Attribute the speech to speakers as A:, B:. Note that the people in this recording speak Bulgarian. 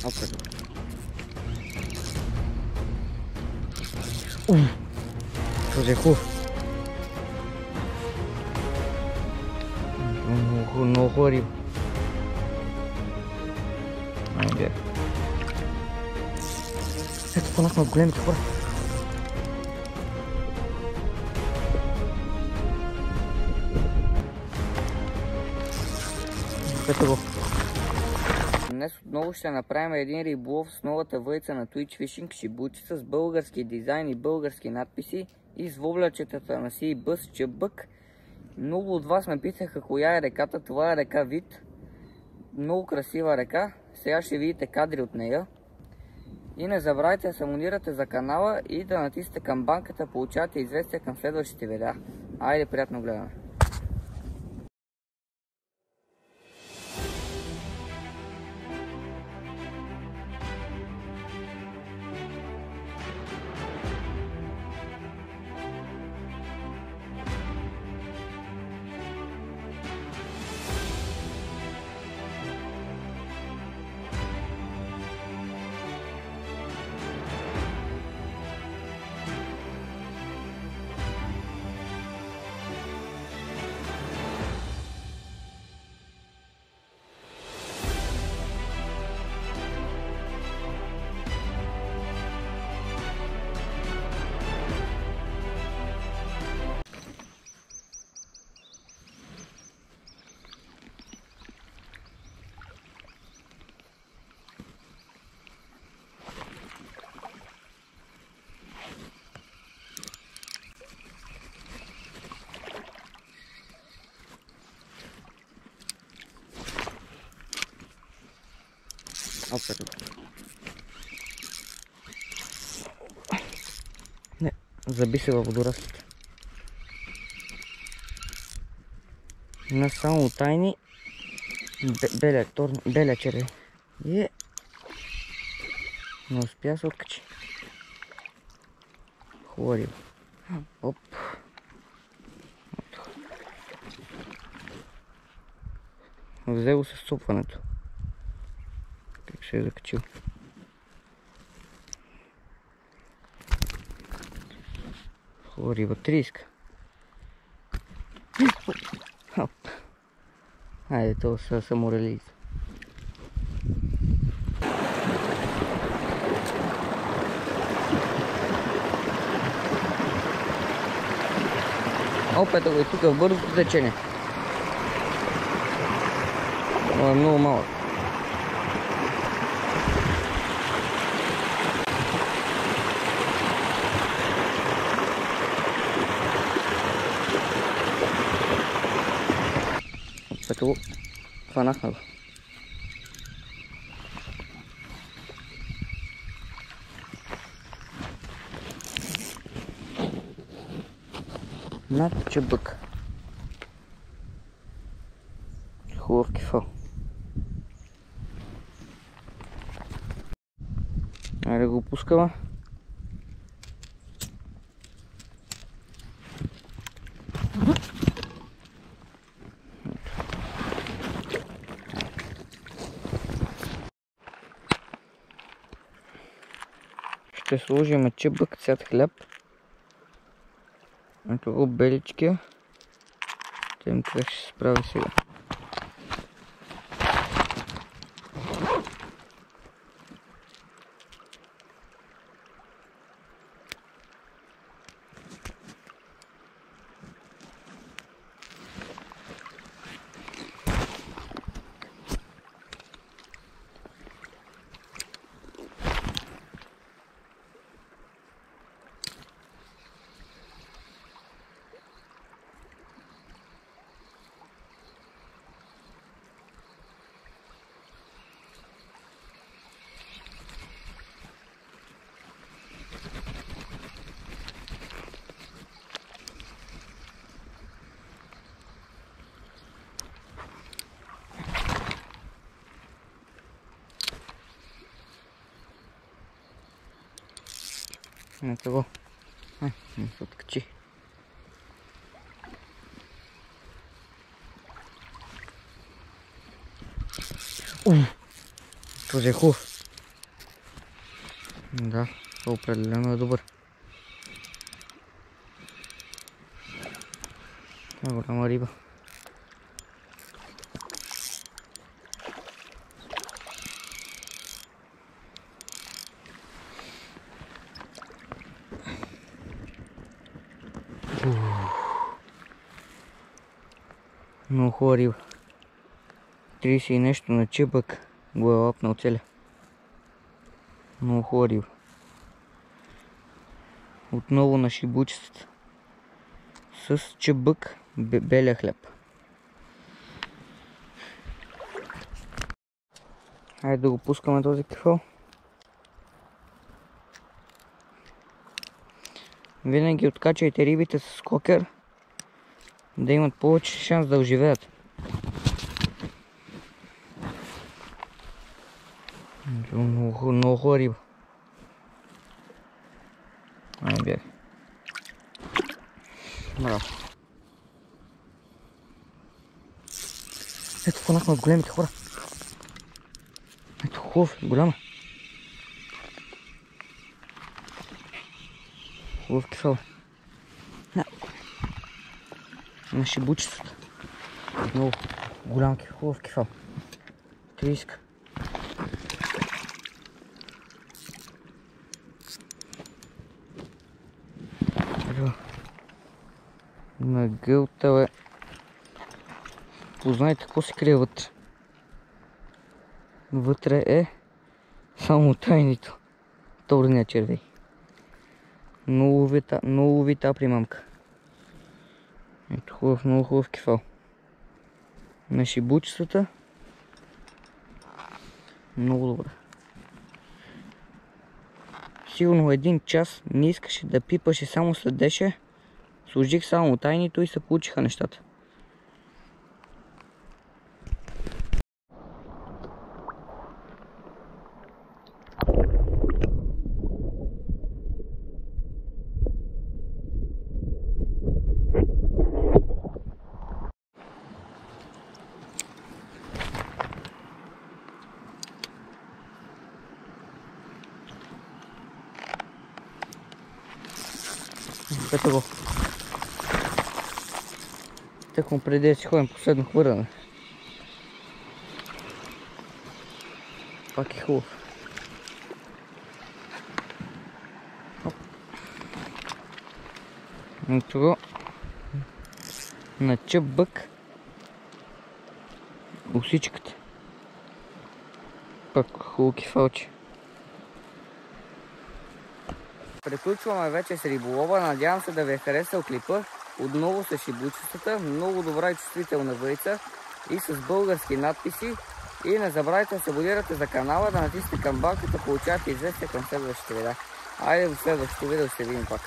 A: Opet. Този е хубав. Много хубава риба. Айде. Ето понахме от големите хора. Ето го. Днес отново ще направим един риболов с новата въйца на Twitch Fishing, шибучица с български дизайн и български надписи и с воблячетата на Sea-Buzz Чъбък. Много от вас ме питаха коя е реката. Това е река Вит. Много красива река. Сега ще видите кадри от нея. И не забравяйте да се абонирате за канала и да натиснете камбанката, получавате известия към следващите видеа. Айде, приятно гледане! Опет. Не, заби се във водорастите. На само тайни белия червей. И не успя да се откачи. Хубава риба. Оп. Взело се сцупването. Как се е закачил. Хубава риба, 30. Оп. Хайде, това са саморелиза. Опет го и тук в бързото течение. Това е много малък. Опет го хванахме го. Над чебък. Хубав кефал. Айде го пускаме. Ще сложим чебък, цвят хляб. Ето го беличкия. Тем как ще се справи сега. Ето го. Не се откачи. Този е хубав. Да, определено е добър. Това е голяма риба. Много хубава риба. 30 и нещо на чебък го е лапнал целя. Много хубава риба. Отново на шибучицата. С чебък белия хляб. Хайде да го пускаме този кефал. Винаги откачайте рибите с кокер, да имат повече шанс да оживеят. Много хубава риба. Ай, бягай. Браво. Ето фанахме от големите хора. Ето хубав, голяма. Хубав кефал. На шибучицата. Много голям хубав кефал. 30. На гълта, бе. Познайте какво се крие вътре. Вътре е само тайнито. Торния червей. Много вита примамка. Ето хубав, много хубав кефал. На шибучицата. Много добре. Сигурно един час не искаше да пипаше, само следеше. Сложих само тайнито и се получиха нещата. Ето го. Тъкмо преди да си ходим последно хвърляне. Пак е хубав. Ето го. На чебък. Усичката. Пак хубаво кефалче. Приключваме вече с риболова. Надявам се да ви е харесал клипа. Отново с шибучицата. Много добра и чувствителна въйца. И с български надписи. И не забравяйте да се абонирате за канала, да натиснете камбанката, да получавате известие към следващите видеа. Айде до следващото видео, ще видим пак.